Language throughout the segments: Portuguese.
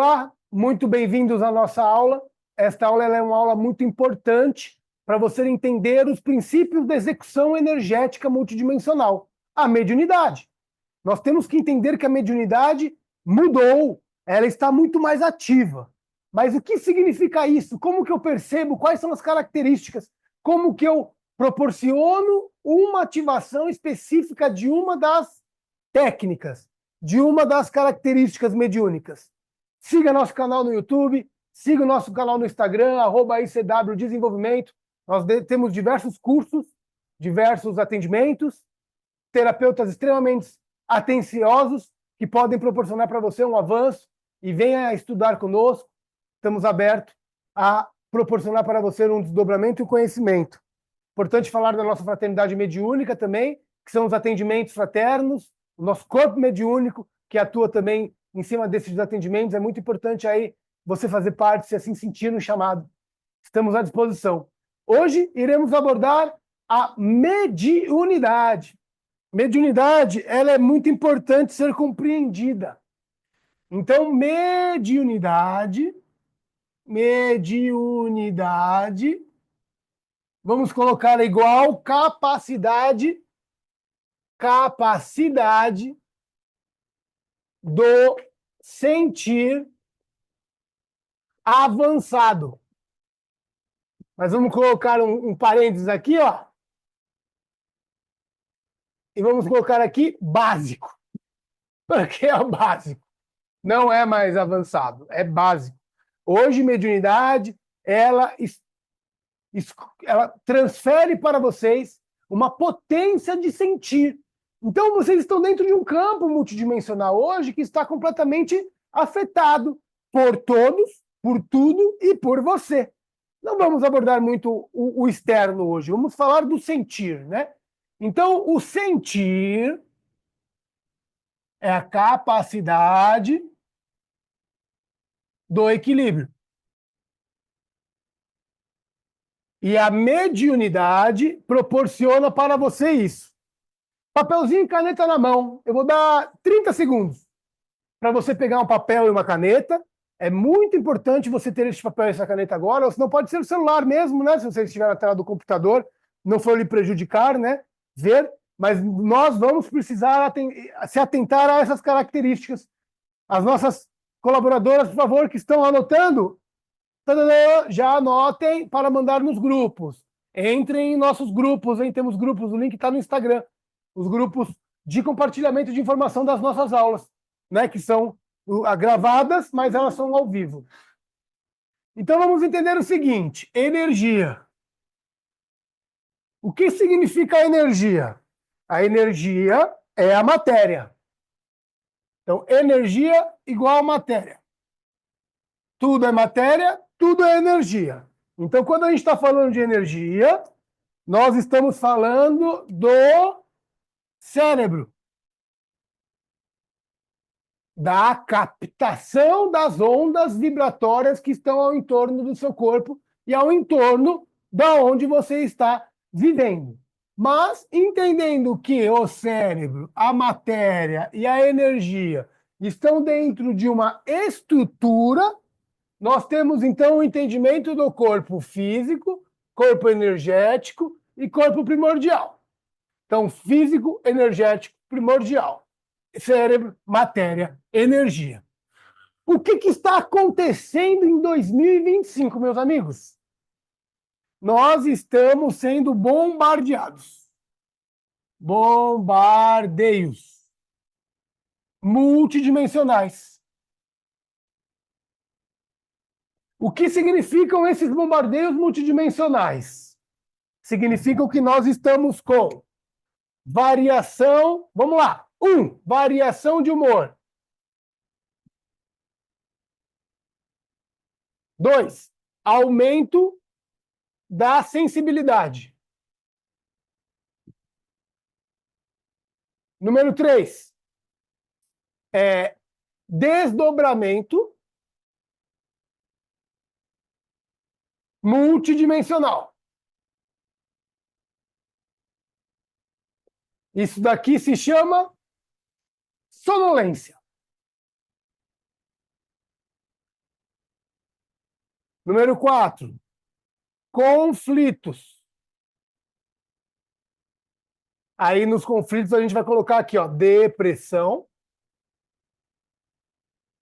Olá, muito bem-vindos à nossa aula. Esta aula é uma aula muito importante para você entender os princípios da execução energética multidimensional, a mediunidade. Nós temos que entender que a mediunidade mudou, ela está muito mais ativa. Mas o que significa isso? Como que eu percebo? Quais são as características? Como que eu proporciono uma ativação específica de uma das técnicas, de uma das características mediúnicas? Siga nosso canal no YouTube, siga o nosso canal no Instagram, @ICW Desenvolvimento. Nós temos diversos cursos, diversos atendimentos, terapeutas extremamente atenciosos que podem proporcionar para você um avanço e venha estudar conosco. Estamos abertos a proporcionar para você um desdobramento e conhecimento. Importante falar da nossa fraternidade mediúnica também, que são os atendimentos fraternos, o nosso corpo mediúnico, que atua também em cima desses atendimentos. É muito importante aí você fazer parte, se assim sentir no chamado. Estamos à disposição. Hoje iremos abordar a mediunidade. Mediunidade, ela é muito importante ser compreendida. Então, mediunidade, vamos colocar igual capacidade do sentir avançado. Mas vamos colocar um parênteses aqui, ó. E vamos colocar aqui básico. Porque é o básico. Não é mais avançado, é básico. Hoje, mediunidade, ela transfere para vocês uma potência de sentir. Então, vocês estão dentro de um campo multidimensional hoje que está completamente afetado por todos, por tudo e por você. Não vamos abordar muito o externo hoje, vamos falar do sentir, né? Então, o sentir é a capacidade do equilíbrio. E a mediunidade proporciona para você isso. Papelzinho e caneta na mão. Eu vou dar 30 segundos para você pegar um papel e uma caneta. É muito importante você ter esse papel e essa caneta agora, ou senão pode ser o celular mesmo, né? Se você estiver na tela do computador, não for lhe prejudicar, né? Ver. Mas nós vamos precisar se atentar a essas características. As nossas colaboradoras, por favor, que estão anotando, já anotem para mandar nos grupos. Entrem em nossos grupos, hein? Temos grupos, o link está no Instagram. Os grupos de compartilhamento de informação das nossas aulas, né? Que são gravadas, mas elas são ao vivo. Então vamos entender o seguinte: energia. O que significa a energia? A energia é a matéria. Então, energia igual a matéria. Tudo é matéria, tudo é energia. Então, quando a gente está falando de energia, nós estamos falando do cérebro, da captação das ondas vibratórias que estão ao entorno do seu corpo e ao entorno da onde você está vivendo. Mas, entendendo que o cérebro, a matéria e a energia estão dentro de uma estrutura, nós temos, então, o entendimento do corpo físico, corpo energético e corpo primordial. Então, físico, energético, primordial. Cérebro, matéria, energia. O que está acontecendo em 2025, meus amigos? Nós estamos sendo bombardeados. Bombardeios multidimensionais. O que significam esses bombardeios multidimensionais? Significam que nós estamos com variação, vamos lá, variação de humor. 2, aumento da sensibilidade. Número 3, desdobramento multidimensional. Isso daqui se chama sonolência. Número 4, conflitos. Aí nos conflitos a gente vai colocar aqui, ó, depressão,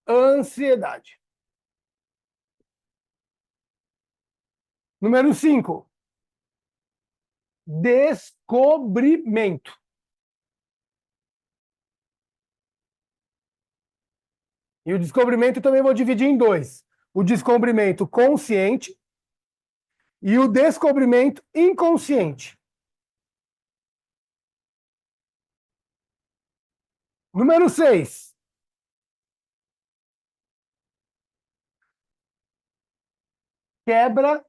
ansiedade. Número 5, descobrimento. E o descobrimento também vou dividir em dois. O descobrimento consciente e o descobrimento inconsciente. Número 6, quebra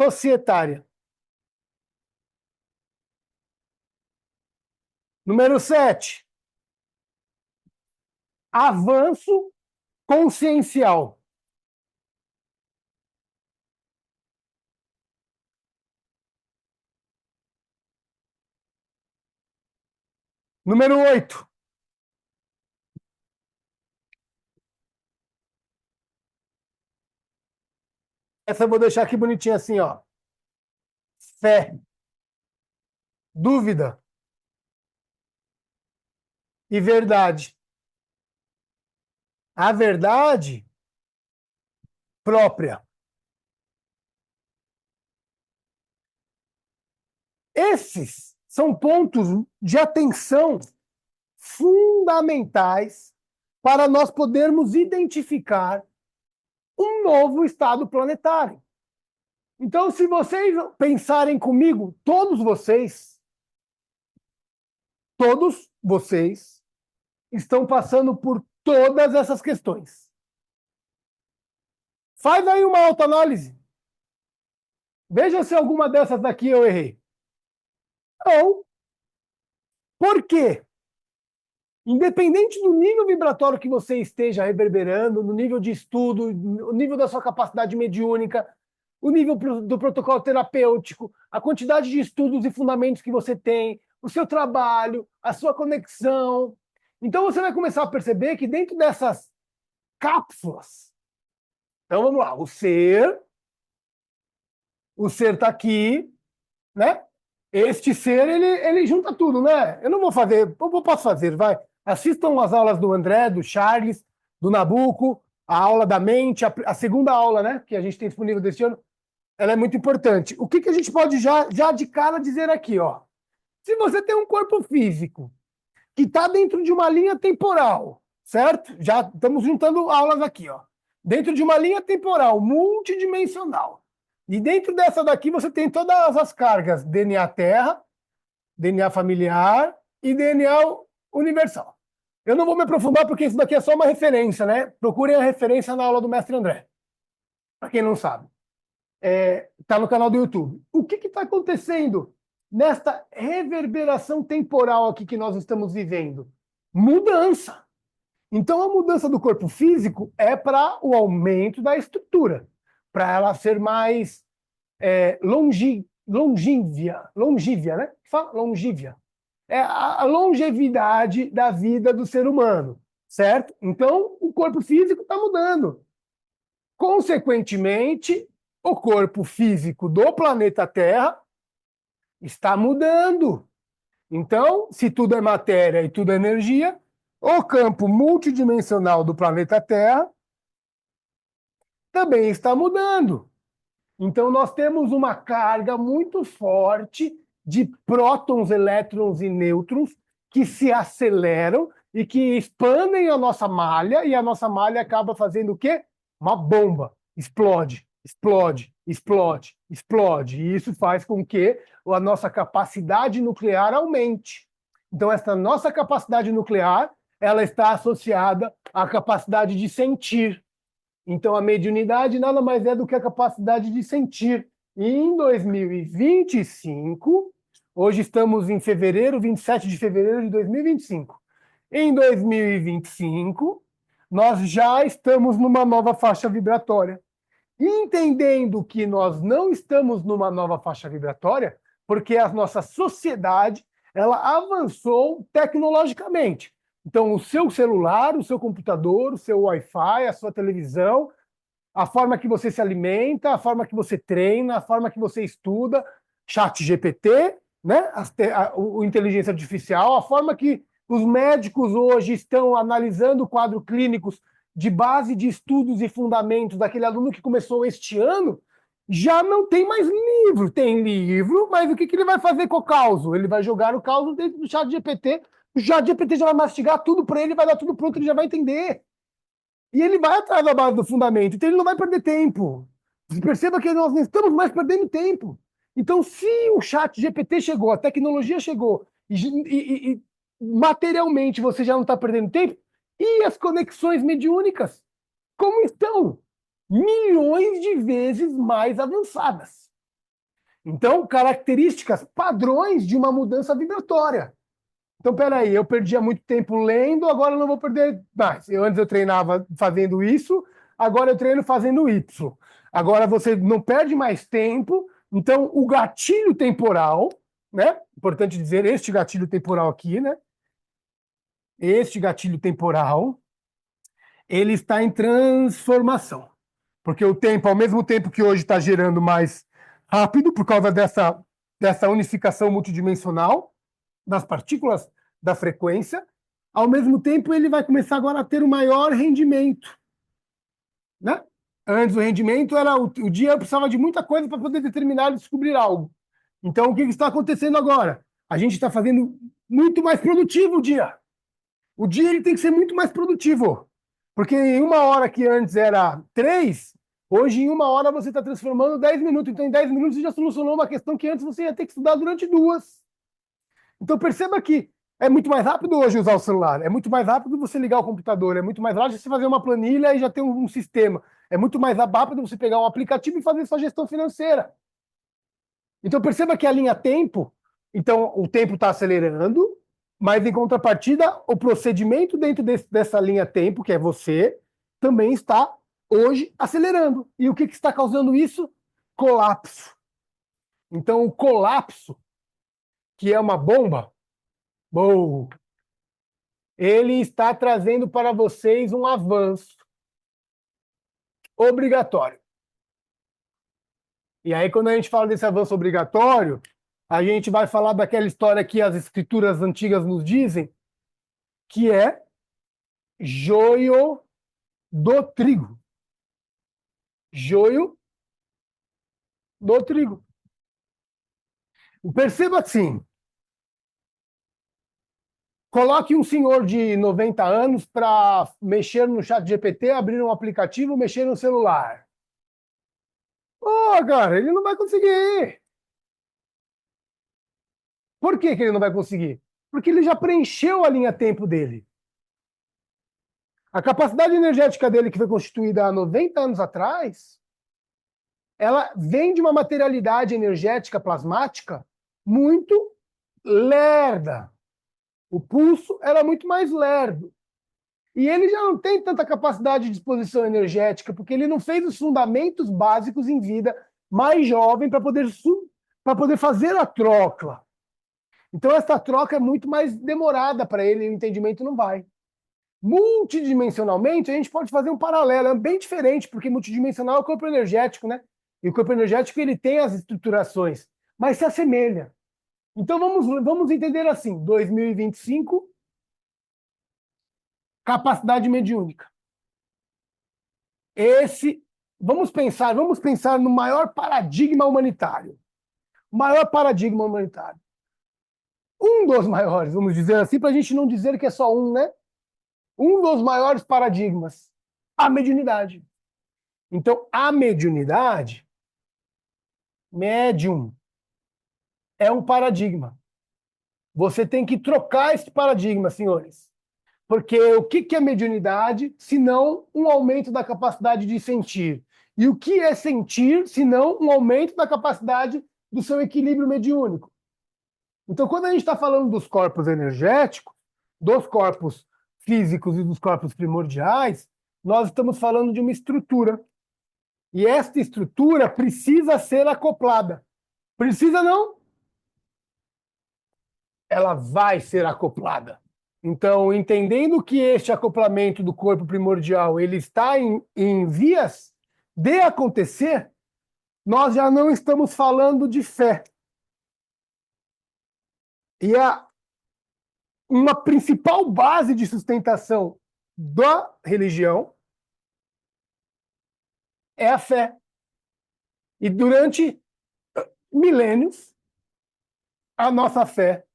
societária. Número 7, avanço consciencial. Número 8, essa eu vou deixar aqui bonitinha assim, ó. Fé, dúvida e verdade. A verdade própria. Esses são pontos de atenção fundamentais para nós podermos identificar um novo estado planetário. Então, se vocês pensarem comigo, todos vocês estão passando por todas essas questões. Faz aí uma autoanálise. Veja se alguma dessas daqui eu errei. Não. Por quê? Independente do nível vibratório que você esteja reverberando, no nível de estudo, no nível da sua capacidade mediúnica, o nível do protocolo terapêutico, a quantidade de estudos e fundamentos que você tem, o seu trabalho, a sua conexão. Então você vai começar a perceber que dentro dessas cápsulas, então vamos lá, o ser está aqui, né? Este ser, ele junta tudo, né? Eu não vou fazer, eu posso fazer, vai. Assistam as aulas do André, do Charles, do Nabucco, a aula da mente, a segunda aula, né, que a gente tem disponível deste ano, ela é muito importante. O que a gente pode já de cara dizer aqui, ó? Se você tem um corpo físico que está dentro de uma linha temporal, certo? Já estamos juntando aulas aqui, ó. Dentro de uma linha temporal multidimensional. E dentro dessa daqui você tem todas as cargas: DNA Terra, DNA familiar e DNA universal. Eu não vou me aprofundar porque isso daqui é só uma referência, né? Procurem a referência na aula do Mestre André. Para quem não sabe. Está no canal do YouTube. O que está acontecendo nesta reverberação temporal aqui que nós estamos vivendo? Mudança. Então, a mudança do corpo físico é para o aumento da estrutura, para ela ser mais longívia, né? Fala longívia. É a longevidade da vida do ser humano, certo? Então, o corpo físico está mudando. Consequentemente, o corpo físico do planeta Terra está mudando. Então, se tudo é matéria e tudo é energia, o campo multidimensional do planeta Terra também está mudando. Então, nós temos uma carga muito forte de prótons, elétrons e nêutrons que se aceleram e que expandem a nossa malha, e a nossa malha acaba fazendo o quê? Uma bomba. Explode, explode, explode, explode. E isso faz com que a nossa capacidade nuclear aumente. Então, essa nossa capacidade nuclear, ela está associada à capacidade de sentir. Então, a mediunidade nada mais é do que a capacidade de sentir. E em 2025, hoje estamos em fevereiro, 27 de fevereiro de 2025. Em 2025, nós já estamos numa nova faixa vibratória. Entendendo que nós não estamos numa nova faixa vibratória, porque a nossa sociedade ela avançou tecnologicamente. Então, o seu celular, o seu computador, o seu Wi-Fi, a sua televisão, a forma que você se alimenta, a forma que você treina, a forma que você estuda, chat GPT, né? O inteligência artificial, a forma que os médicos hoje estão analisando quadros clínicos de base de estudos e fundamentos daquele aluno que começou este ano, já não tem mais livro. Tem livro, mas o que ele vai fazer com o causo? Ele vai jogar o causo dentro do chat GPT, o chat GPT já vai mastigar tudo para ele, vai dar tudo pronto, ele já vai entender. E ele vai atrás da base do fundamento, então ele não vai perder tempo. Você perceba que nós não estamos mais perdendo tempo. Então, se o chat GPT chegou, a tecnologia chegou, e materialmente você já não está perdendo tempo, e as conexões mediúnicas, como estão? Milhões de vezes mais avançadas. Então, características, padrões de uma mudança vibratória. Então, peraí, eu perdia muito tempo lendo, agora eu não vou perder mais. Antes eu treinava fazendo isso, agora eu treino fazendo Y. Agora você não perde mais tempo, então o gatilho temporal, né? Importante dizer, este gatilho temporal aqui, né? Este gatilho temporal, ele está em transformação. Porque o tempo, ao mesmo tempo que hoje está gerando mais rápido, por causa dessa unificação multidimensional das partículas da frequência, ao mesmo tempo ele vai começar agora a ter um maior rendimento. Né? Antes o rendimento era o dia precisava de muita coisa para poder determinar e descobrir algo. Então o que está acontecendo agora? A gente está fazendo muito mais produtivo o dia. O dia ele tem que ser muito mais produtivo. Porque em uma hora que antes era 3, hoje em uma hora você está transformando 10 minutos. Então em 10 minutos você já solucionou uma questão que antes você ia ter que estudar durante 2. Então perceba que é muito mais rápido hoje usar o celular, é muito mais rápido você ligar o computador, é muito mais rápido você fazer uma planilha e já ter um sistema. É muito mais rápido você pegar um aplicativo e fazer sua gestão financeira. Então perceba que a linha tempo, então o tempo está acelerando, mas em contrapartida, o procedimento dentro dessa linha tempo, que é você, também está hoje acelerando. E o que está causando isso? Colapso. Então o colapso, que é uma bomba, bom, ele está trazendo para vocês um avanço obrigatório. E aí, quando a gente fala desse avanço obrigatório, a gente vai falar daquela história que as escrituras antigas nos dizem, que é joio do trigo. Joio do trigo. Perceba assim, coloque um senhor de 90 anos para mexer no chat GPT, abrir um aplicativo, mexer no celular. Pô, cara, ele não vai conseguir. Por que ele não vai conseguir? Porque ele já preencheu a linha tempo dele. A capacidade energética dele, que foi constituída há 90 anos atrás, ela vem de uma materialidade energética plasmática muito lerda. O pulso era muito mais lerdo. E ele já não tem tanta capacidade de disposição energética, porque ele não fez os fundamentos básicos em vida mais jovem para poder fazer a troca. Então, essa troca é muito mais demorada para ele e o entendimento não vai. Multidimensionalmente, a gente pode fazer um paralelo, é bem diferente, porque multidimensional é o corpo energético, né? E o corpo energético ele tem as estruturações, mas se assemelha. Então, vamos entender assim, 2025, capacidade mediúnica. Vamos pensar no maior paradigma humanitário. O maior paradigma humanitário. Um dos maiores, vamos dizer assim, para a gente não dizer que é só um, né? Um dos maiores paradigmas, a mediunidade. Então, a mediunidade, médium, é um paradigma. Você tem que trocar esse paradigma, senhores. Porque o que é mediunidade, se não um aumento da capacidade de sentir? E o que é sentir, se não um aumento da capacidade do seu equilíbrio mediúnico? Então, quando a gente está falando dos corpos energéticos, dos corpos físicos e dos corpos primordiais, nós estamos falando de uma estrutura. E esta estrutura precisa ser acoplada. Precisa não? Ela vai ser acoplada. Então, entendendo que este acoplamento do corpo primordial ele está em vias de acontecer, nós já não estamos falando de fé. E uma principal base de sustentação da religião é a fé. E durante milênios, a nossa fé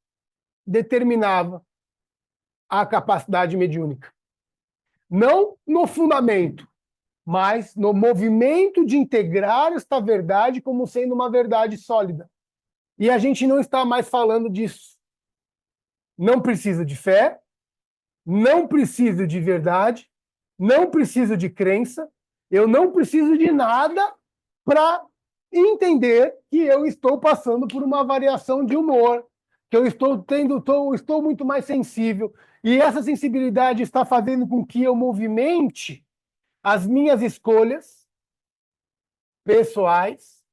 determinava a capacidade mediúnica. Não no fundamento, mas no movimento de integrar esta verdade como sendo uma verdade sólida. E a gente não está mais falando disso. Não precisa de fé, não preciso de verdade, não preciso de crença, eu não preciso de nada para entender que eu estou passando por uma variação de humor, que eu estou muito mais sensível, e essa sensibilidade está fazendo com que eu movimente as minhas escolhas pessoais,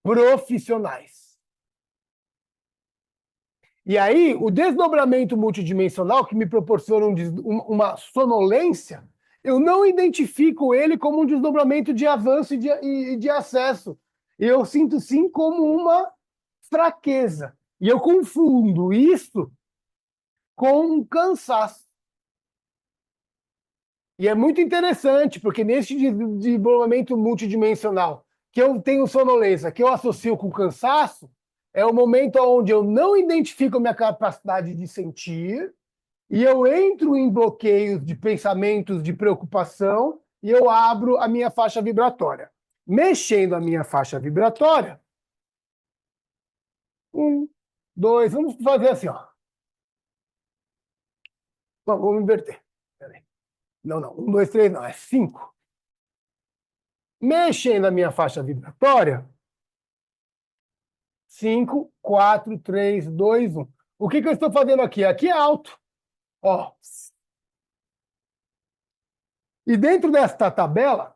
profissionais. E aí, o desdobramento multidimensional, que me proporciona uma sonolência, eu não identifico ele como um desdobramento de avanço e de acesso. Eu sinto, sim, como uma fraqueza. E eu confundo isso com um cansaço. E é muito interessante, porque nesse desdobramento multidimensional, que eu tenho sonolência, que eu associo com cansaço, é o momento onde eu não identifico a minha capacidade de sentir e eu entro em bloqueios de pensamentos de preocupação e eu abro a minha faixa vibratória. Mexendo a minha faixa vibratória, 1, 2, vamos fazer assim, ó. Bom, vamos inverter. Peraí. Não, 1, 2, 3, não, é 5. Mexendo a minha faixa vibratória, 5, 4, 3, 2, 1. O que eu estou fazendo aqui? Aqui é alto. Ó. E dentro desta tabela,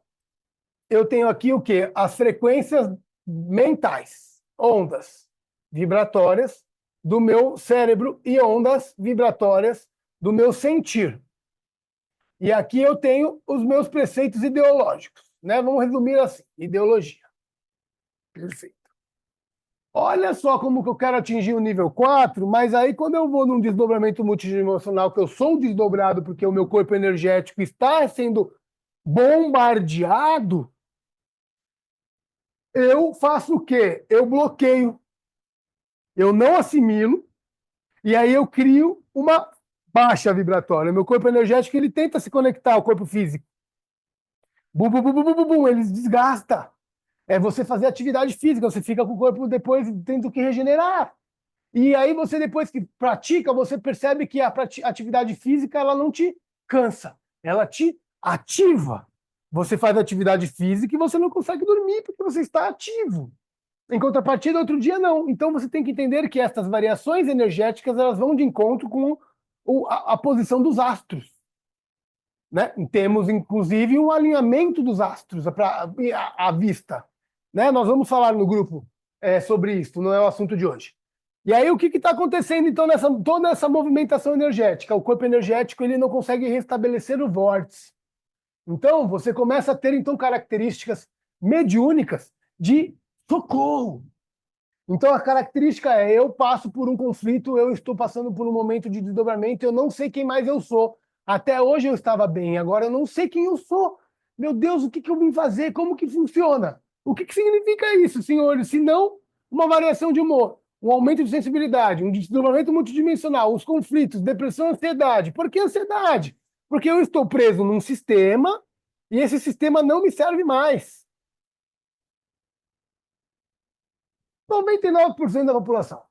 eu tenho aqui o quê? As frequências mentais, ondas vibratórias do meu cérebro e ondas vibratórias do meu sentir. E aqui eu tenho os meus preceitos ideológicos, né? Vamos resumir assim, ideologia. Perfeito. Olha só como que eu quero atingir o nível 4, mas aí quando eu vou num desdobramento multidimensional, que eu sou desdobrado porque o meu corpo energético está sendo bombardeado, eu faço o quê? Eu bloqueio, eu não assimilo, e aí eu crio uma baixa vibratória. Meu corpo energético, ele tenta se conectar ao corpo físico. Bum, bum, bum, bum, bum, bum, ele desgasta. É você fazer atividade física, você fica com o corpo depois tendo que regenerar. E aí você, depois que pratica, você percebe que a atividade física, ela não te cansa, ela te ativa. Você faz atividade física e você não consegue dormir porque você está ativo. Em contrapartida, outro dia não. Então você tem que entender que essas variações energéticas elas vão de encontro com a posição dos astros. Né? Temos, inclusive, um alinhamento dos astros à vista. Né? Nós vamos falar no grupo sobre isso, não é o assunto de hoje. E aí, o que está acontecendo, então, toda essa movimentação energética? O corpo energético ele não consegue restabelecer o vórtice. Então, você começa a ter, então, características mediúnicas de socorro. Então, a característica é, eu passo por um conflito, eu estou passando por um momento de desdobramento, eu não sei quem mais eu sou. Até hoje eu estava bem, agora eu não sei quem eu sou. Meu Deus, o que eu vim fazer? Como que funciona? O que significa isso, senhores? Se não uma variação de humor, um aumento de sensibilidade, um desdobramento multidimensional, os conflitos, depressão, ansiedade. Por que ansiedade? Porque eu estou preso num sistema e esse sistema não me serve mais. 99% da população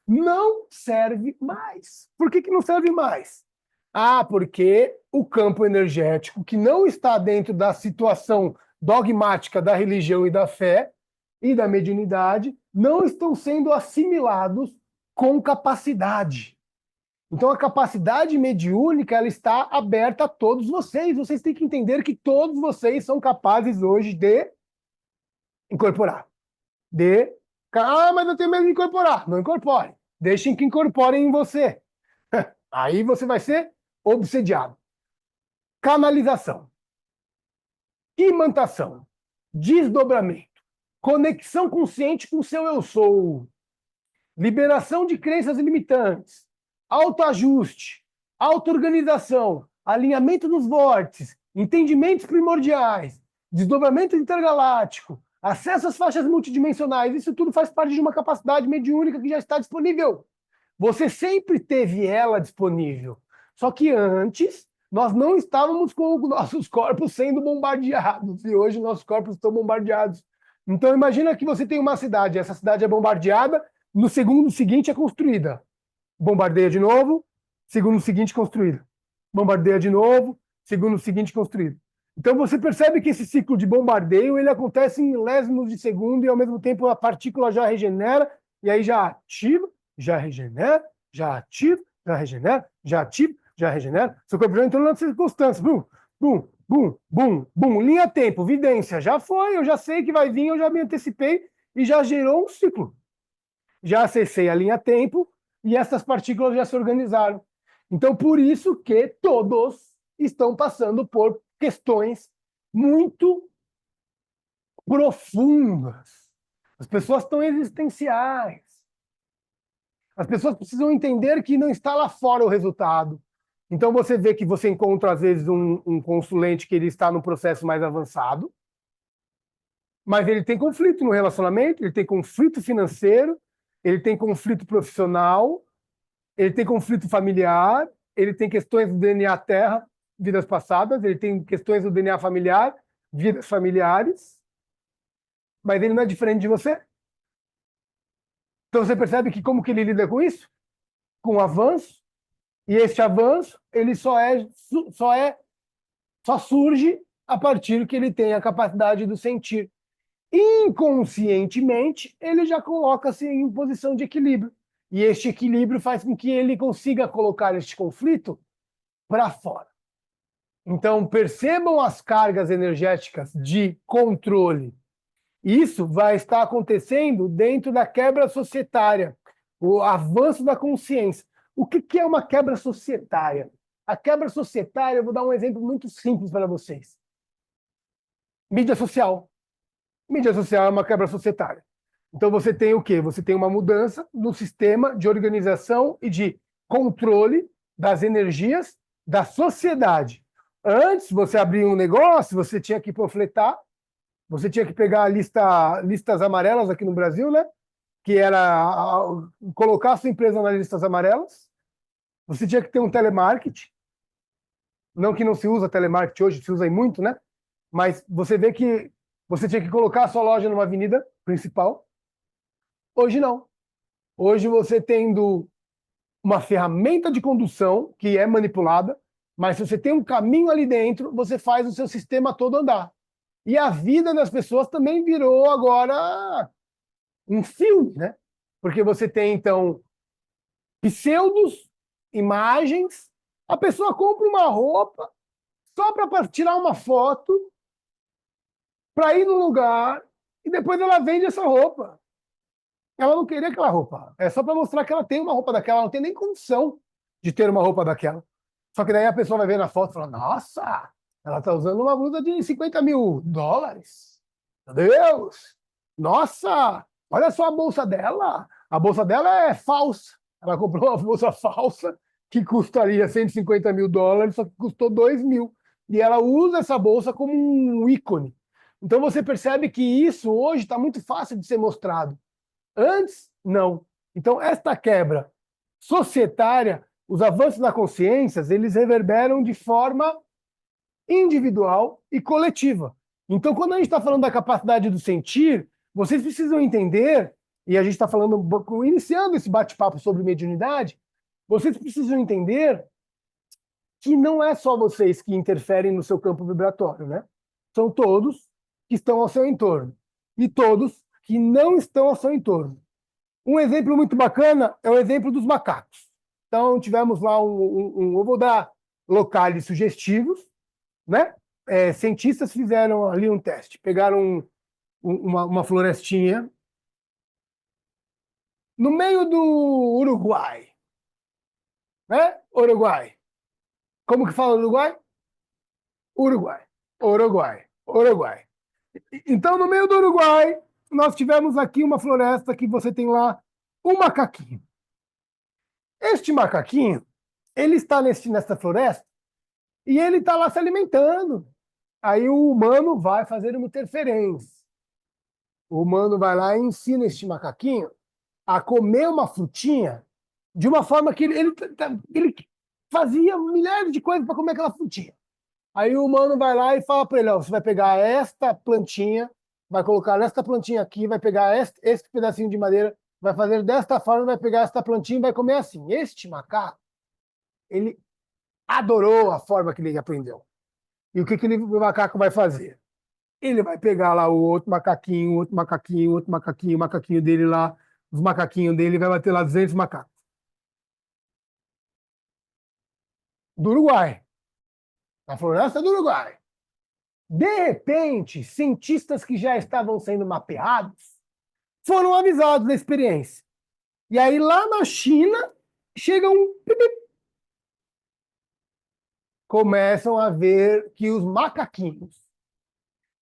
não serve mais. Por que não serve mais? Ah, porque o campo energético, que não está dentro da situação dogmática da religião e da fé e da mediunidade, não estão sendo assimilados com capacidade. Então, a capacidade mediúnica ela está aberta a todos vocês. Vocês têm que entender que todos vocês são capazes hoje de incorporar. Mas eu tenho medo de incorporar. Não incorpore. Deixem que incorporem em você. Aí você vai ser obsediado. Canalização, imantação, desdobramento, conexão consciente com o seu eu sou, liberação de crenças limitantes, autoajuste, auto-organização, alinhamento dos vórtices, entendimentos primordiais, desdobramento intergaláctico, acesso às faixas multidimensionais, isso tudo faz parte de uma capacidade mediúnica que já está disponível. Você sempre teve ela disponível. Só que antes, nós não estávamos com nossos corpos sendo bombardeados, e hoje nossos corpos estão bombardeados. Então, imagina que você tem uma cidade, essa cidade é bombardeada, no segundo seguinte é construída. Bombardeia de novo, segundo seguinte construída. Bombardeia de novo, segundo seguinte construída. Então você percebe que esse ciclo de bombardeio ele acontece em milésimos de segundo e ao mesmo tempo a partícula já regenera e aí já ativa, já regenera, já ativa, já regenera, já ativa, já regenera. Seu corpo já entrou na circunstância. Bum, bum, bum, bum, bum. Linha tempo, vidência. Já foi, eu já sei que vai vir, eu já me antecipei e já gerou um ciclo. Já acessei a linha tempo e essas partículas já se organizaram. Então, por isso que todos estão passando por questões muito profundas. As pessoas estão existenciais. As pessoas precisam entender que não está lá fora o resultado. Então, você vê que você encontra, às vezes, um consulente que ele está no processo mais avançado, mas ele tem conflito no relacionamento, ele tem conflito financeiro, ele tem conflito profissional, ele tem conflito familiar, ele tem questões do DNA Terra, vidas passadas, ele tem questões do DNA familiar, vidas familiares, mas ele não é diferente de você. Então você percebe que como que ele lida com isso? Com o avanço, e esse avanço, ele só surge a partir que ele tem a capacidade do sentir. Inconscientemente, ele já coloca-se em posição de equilíbrio. E este equilíbrio faz com que ele consiga colocar este conflito para fora. Então, percebam as cargas energéticas de controle. Isso vai estar acontecendo dentro da quebra societária, o avanço da consciência. O que é uma quebra societária? A quebra societária, eu vou dar um exemplo muito simples para vocês. Mídia social. Mídia social é uma quebra societária. Então você tem o quê? Você tem uma mudança no sistema de organização e de controle das energias da sociedade. Antes, você abria um negócio, você tinha que panfletar, você tinha que pegar listas amarelas aqui no Brasil, né? Que era colocar a sua empresa nas listas amarelas. Você tinha que ter um telemarketing. Não que não se usa telemarketing hoje, se usa aí muito, né? Mas você vê que você tinha que colocar a sua loja numa avenida principal. Hoje não. Hoje você tendo uma ferramenta de condução que é manipulada, mas se você tem um caminho ali dentro, você faz o seu sistema todo andar. E a vida das pessoas também virou agora um filme, né? Porque você tem, então, pseudos, imagens, a pessoa compra uma roupa só para tirar uma foto, para ir no lugar, e depois ela vende essa roupa. Ela não queria aquela roupa. É só para mostrar que ela tem uma roupa daquela, ela não tem nem condição de ter uma roupa daquela. Só que daí a pessoa vai ver na foto e fala, nossa, ela está usando uma blusa de US$ 50.000. Meu Deus! Nossa! Olha só a bolsa dela. A bolsa dela é falsa. Ela comprou uma bolsa falsa que custaria US$ 150.000, só que custou 2.000. E ela usa essa bolsa como um ícone. Então você percebe que isso hoje está muito fácil de ser mostrado. Antes, não. Então, esta quebra societária, os avanços da consciência, eles reverberam de forma individual e coletiva. Então, quando a gente está falando da capacidade do sentir, vocês precisam entender, e a gente está falando, iniciando esse bate-papo sobre mediunidade, vocês precisam entender que não é só vocês que interferem no seu campo vibratório, né? São todos que estão ao seu entorno. E todos que não estão ao seu entorno. Um exemplo muito bacana é o exemplo dos macacos. Então, tivemos lá eu vou dar locais sugestivos, né? Cientistas fizeram ali um teste, pegaram uma florestinha no meio do Uruguai. né? Uruguai. Como que fala Uruguai? Uruguai, Uruguai, Uruguai. Então, no meio do Uruguai, nós tivemos aqui uma floresta que você tem lá um macaquinho. Este macaquinho, ele está nesta floresta e ele está lá se alimentando. Aí o humano vai fazer uma interferência. O humano vai lá e ensina este macaquinho a comer uma frutinha de uma forma que ele fazia milhares de coisas para comer aquela frutinha. Aí o humano vai lá e fala para ele, ó, você vai pegar esta plantinha, vai colocar nesta plantinha aqui, vai pegar este pedacinho de madeira, vai fazer desta forma, vai pegar esta plantinha e vai comer assim. Este macaco, ele adorou a forma que ele aprendeu. E o que o macaco vai fazer? Ele vai pegar lá o outro macaquinho, outro macaquinho, outro macaquinho, o macaquinho dele lá, os macaquinhos dele, vai bater lá 200 macacos. Do Uruguai, na floresta do Uruguai. De repente, cientistas que já estavam sendo mapeados foram avisados da experiência. E aí, lá na China, chega um pipip. Começam a ver que os macaquinhos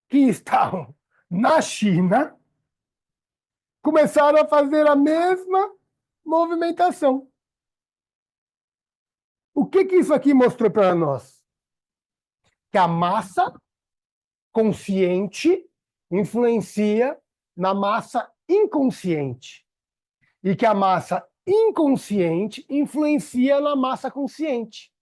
que estavam na China começaram a fazer a mesma movimentação. O que isso aqui mostrou para nós? Que a massa consciente influencia na massa inconsciente. E que a massa inconsciente influencia na massa consciente.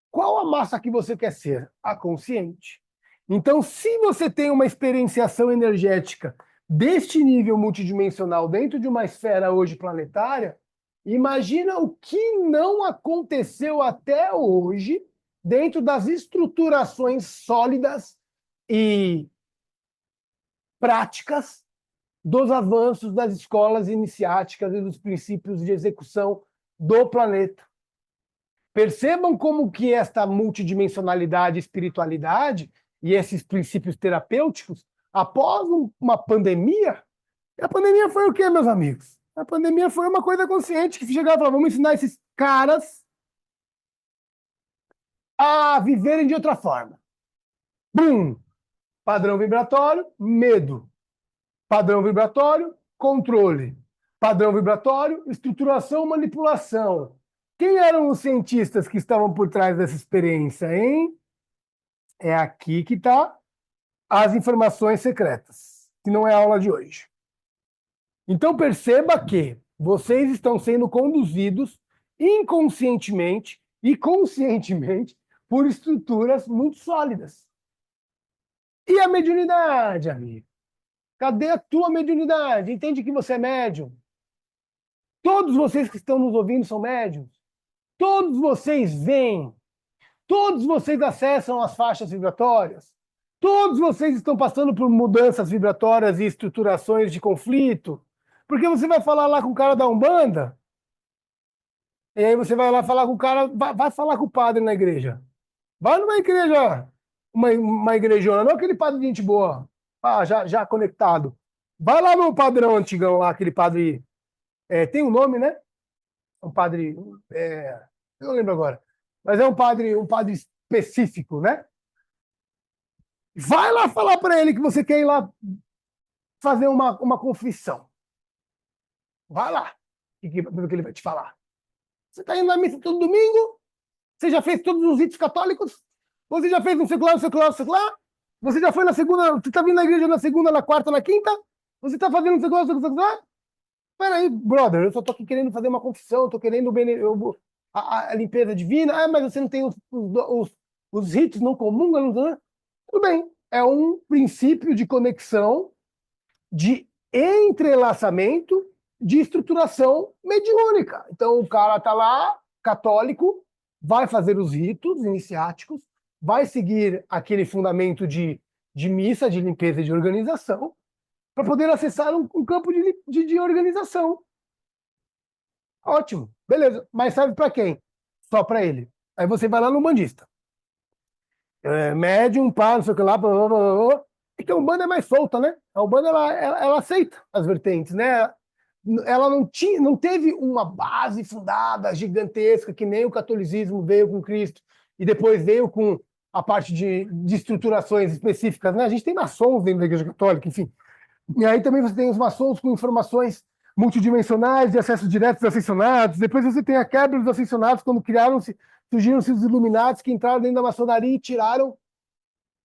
Qual a massa que você quer ser? A consciente. Então, se você tem uma experienciação energética deste nível multidimensional dentro de uma esfera hoje planetária, imagina o que não aconteceu até hoje dentro das estruturações sólidas e práticas dos avanços das escolas iniciáticas e dos princípios de execução do planeta. Percebam como que esta multidimensionalidade e espiritualidade e esses princípios terapêuticos, após uma pandemia, a pandemia foi o quê, meus amigos? A pandemia foi uma coisa consciente que chegava e falava, vamos ensinar esses caras a viverem de outra forma. Bum! Padrão vibratório, medo. Padrão vibratório, controle. Padrão vibratório, estruturação, manipulação. Quem eram os cientistas que estavam por trás dessa experiência, hein? É aqui que está as informações secretas, que não é a aula de hoje. Então perceba que vocês estão sendo conduzidos inconscientemente e conscientemente por estruturas muito sólidas. E a mediunidade, amigo? Cadê a tua mediunidade? Entende que você é médium? Todos vocês que estão nos ouvindo são médiums. Todos vocês veem. Todos vocês acessam as faixas vibratórias. Todos vocês estão passando por mudanças vibratórias e estruturações de conflito. Porque você vai falar lá com o cara da Umbanda, e aí você vai lá falar com o cara, vai falar com o padre na igreja. Vai numa igreja, uma igrejona, não aquele padre de gente boa, já conectado. Vai lá no padrão antigão lá, aquele padre, tem um nome, né? Um padre, eu não lembro agora, mas é um padre específico, né? Vai lá falar para ele que você quer ir lá fazer uma confissão. Vai lá, o que ele vai te falar. Você está indo na missa todo domingo? Você já fez todos os ritos católicos? Você já fez um secular? Você já foi na segunda? Você está vindo na igreja na segunda, na quarta, na quinta? Você está fazendo um secular? Peraí, brother, eu só estou aqui querendo fazer uma confissão, estou querendo a limpeza divina. Ah, mas você não tem os ritos, não comunga? Não... Tudo bem, é um princípio de conexão, de entrelaçamento, de estruturação mediúnica. Então, o cara está lá, católico, vai fazer os ritos iniciáticos, vai seguir aquele fundamento de missa, de limpeza e de organização, para poder acessar um campo de organização. Ótimo, beleza. Mas serve para quem? Só para ele. Aí você vai lá no bandista. Médium, pá, não sei o que lá, blá, blá, blá, blá. É que a Umbanda é mais solta, né? A Umbanda, ela aceita as vertentes, né? ela não teve uma base fundada gigantesca, que nem o catolicismo veio com Cristo, e depois veio com a parte de estruturações específicas, né? A gente tem maçons dentro da Igreja Católica, enfim. E aí também você tem os maçons com informações multidimensionais de acessos diretos dos ascensionados. Depois você tem a quebra dos ascensionados, quando surgiram-se os iluminados que entraram dentro da maçonaria e tiraram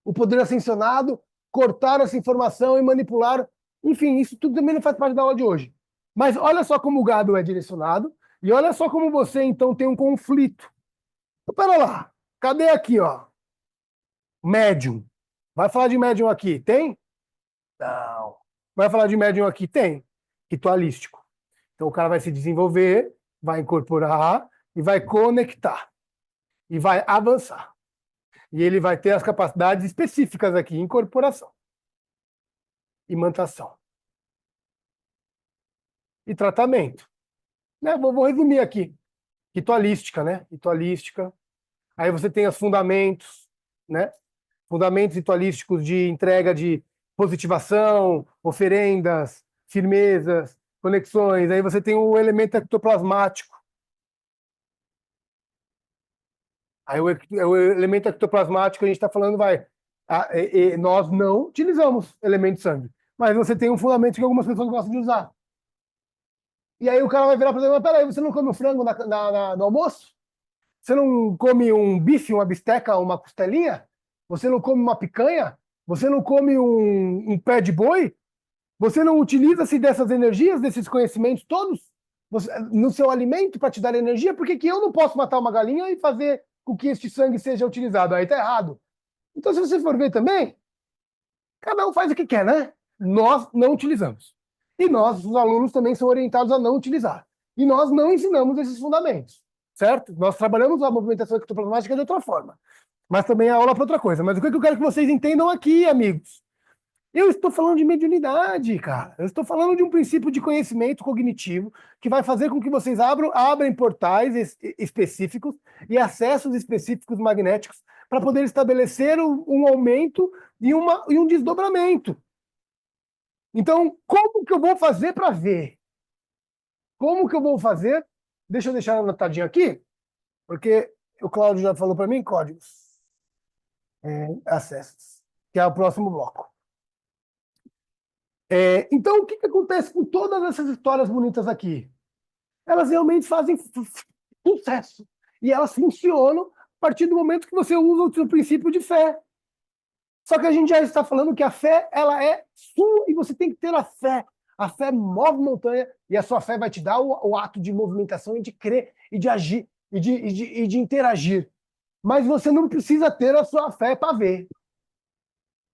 o poder ascensionado, cortaram essa informação e manipularam. Enfim, isso tudo também não faz parte da aula de hoje. Mas olha só como o gado é direcionado e olha só como você, então, tem um conflito. Então, pera lá, cadê aqui, ó? Médium. Vai falar de médium aqui, tem? Não. Vai falar de médium aqui? Tem. Ritualístico. Então o cara vai se desenvolver, vai incorporar e vai conectar. E vai avançar. E ele vai ter as capacidades específicas aqui, incorporação, imantação e tratamento. Né? Vou resumir aqui. Ritualística, né? Ritualística. Aí você tem os fundamentos, né? Fundamentos ritualísticos de entrega de positivação, oferendas, firmezas, conexões. Aí você tem o elemento ectoplasmático. Aí o elemento ectoplasmático, a gente está falando, nós não utilizamos elemento de sangue, mas você tem um fundamento que algumas pessoas gostam de usar. E aí o cara vai virar para você, mas peraí, você não come o frango no almoço? Você não come um bife, uma bisteca, uma costelinha? Você não come uma picanha? Você não come um pé de boi? Você não utiliza-se dessas energias, desses conhecimentos todos no seu alimento para te dar energia? Por que eu não posso matar uma galinha e fazer com que este sangue seja utilizado? Aí tá errado. Então, se você for ver também, cada um faz o que quer, né? Nós não utilizamos. E nós, os alunos, também são orientados a não utilizar. E nós não ensinamos esses fundamentos, certo? Nós trabalhamos a movimentação ectoplasmática de outra forma. Mas também a aula para outra coisa. Mas o que eu quero que vocês entendam aqui, amigos? Eu estou falando de mediunidade, cara. Eu estou falando de um princípio de conhecimento cognitivo que vai fazer com que vocês abrem portais específicos e acessos específicos magnéticos para poder estabelecer um aumento e um desdobramento. Então, como que eu vou fazer para ver? Como que eu vou fazer? Deixa eu deixar anotadinho aqui, porque o Cláudio já falou para mim, códigos. Acessos, que é o próximo bloco. Então, o que acontece com todas essas histórias bonitas aqui? Elas realmente fazem sucesso. E elas funcionam a partir do momento que você usa o seu princípio de fé. Só que a gente já está falando que a fé, ela é sua e você tem que ter a fé. A fé move montanha e a sua fé vai te dar o ato de movimentação e de crer e de agir e de interagir. Mas você não precisa ter a sua fé para ver.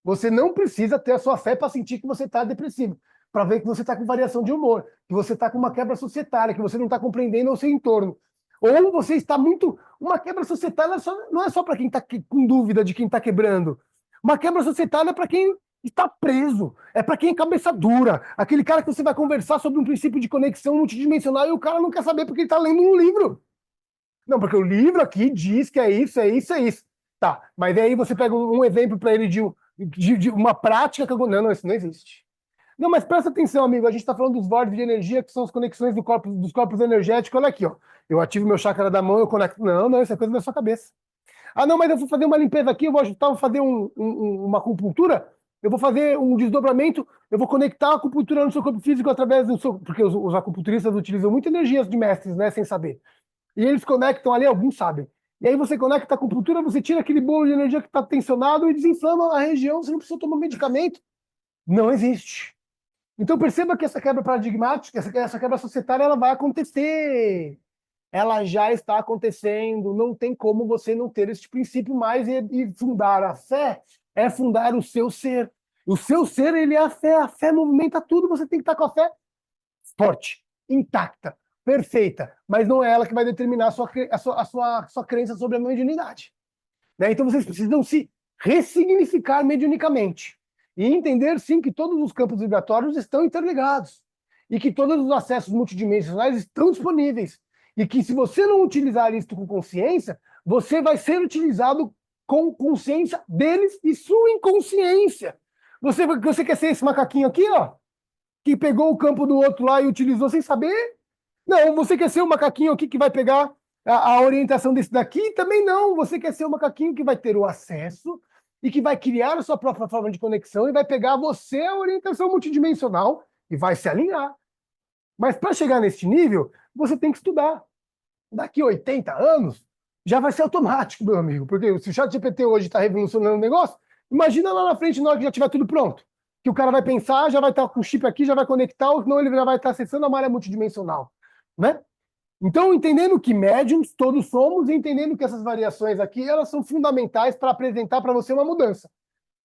Você não precisa ter a sua fé para sentir que você está depressivo, para ver que você está com variação de humor, que você está com uma quebra societária, que você não está compreendendo o seu entorno. Ou você está muito... Uma quebra societária não é só para quem está com dúvida de quem está quebrando. Uma quebra societária é para quem está preso, é para quem é cabeça dura, aquele cara que você vai conversar sobre um princípio de conexão multidimensional e o cara não quer saber porque ele está lendo um livro. Não, porque o livro aqui diz que é isso, é isso, é isso. Tá, mas aí você pega um exemplo para ele de uma prática que eu... Não, isso não existe. Não, mas presta atenção, amigo. A gente está falando dos vórtices de energia, que são as conexões dos corpos energéticos. Olha aqui, ó. Eu ativo meu chakra da mão, eu conecto. Não, isso é coisa da sua cabeça. Ah, não, mas eu vou fazer uma limpeza aqui, eu vou ajustar, vou fazer uma acupuntura, eu vou fazer um desdobramento, eu vou conectar a acupuntura no seu corpo físico através do seu... Porque os acupunturistas utilizam muito energias de mestres, né, sem saber. E eles conectam ali, alguns sabem. E aí você conecta a acupuntura, você tira aquele bolo de energia que está tensionado e desinflama a região, você não precisa tomar medicamento. Não existe. Então perceba que essa quebra paradigmática, essa quebra societária, ela vai acontecer. Ela já está acontecendo. Não tem como você não ter esse princípio mais e fundar a fé é fundar o seu ser. O seu ser, ele é a fé. A fé movimenta tudo. Você tem que estar com a fé forte, intacta, perfeita, mas não é ela que vai determinar a sua crença sobre a mediunidade. Né? Então vocês precisam se ressignificar mediunicamente e entender, sim, que todos os campos vibratórios estão interligados e que todos os acessos multidimensionais estão disponíveis e que se você não utilizar isso com consciência, você vai ser utilizado com consciência deles e sua inconsciência. Você quer ser esse macaquinho aqui, ó? que pegou o campo do outro lá e utilizou sem saber? Não, você quer ser o macaquinho aqui que vai pegar a orientação desse daqui? Também não, você quer ser o macaquinho que vai ter o acesso e que vai criar a sua própria forma de conexão e vai pegar você a orientação multidimensional e vai se alinhar. Mas para chegar nesse nível, você tem que estudar. Daqui 80 anos, já vai ser automático, meu amigo. Porque se o ChatGPT hoje está revolucionando o negócio, imagina lá na frente, na hora que já tiver tudo pronto. Que o cara vai pensar, já vai estar com o chip aqui, já vai conectar, ou senão ele já vai estar acessando a malha multidimensional. Né? Então, entendendo que médiums todos somos e entendendo que essas variações aqui, elas são fundamentais para apresentar para você uma mudança.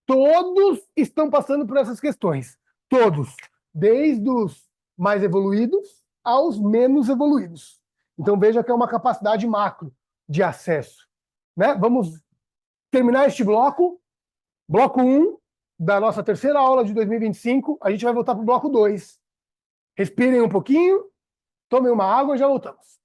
Todos estão passando por essas questões. Todos. Desde os mais evoluídos aos menos evoluídos. Então, veja que é uma capacidade macro de acesso. Né? Vamos terminar este bloco. Bloco 1 da nossa terceira aula de 2025. A gente vai voltar para o bloco 2. Respirem um pouquinho, tomem uma água e já voltamos.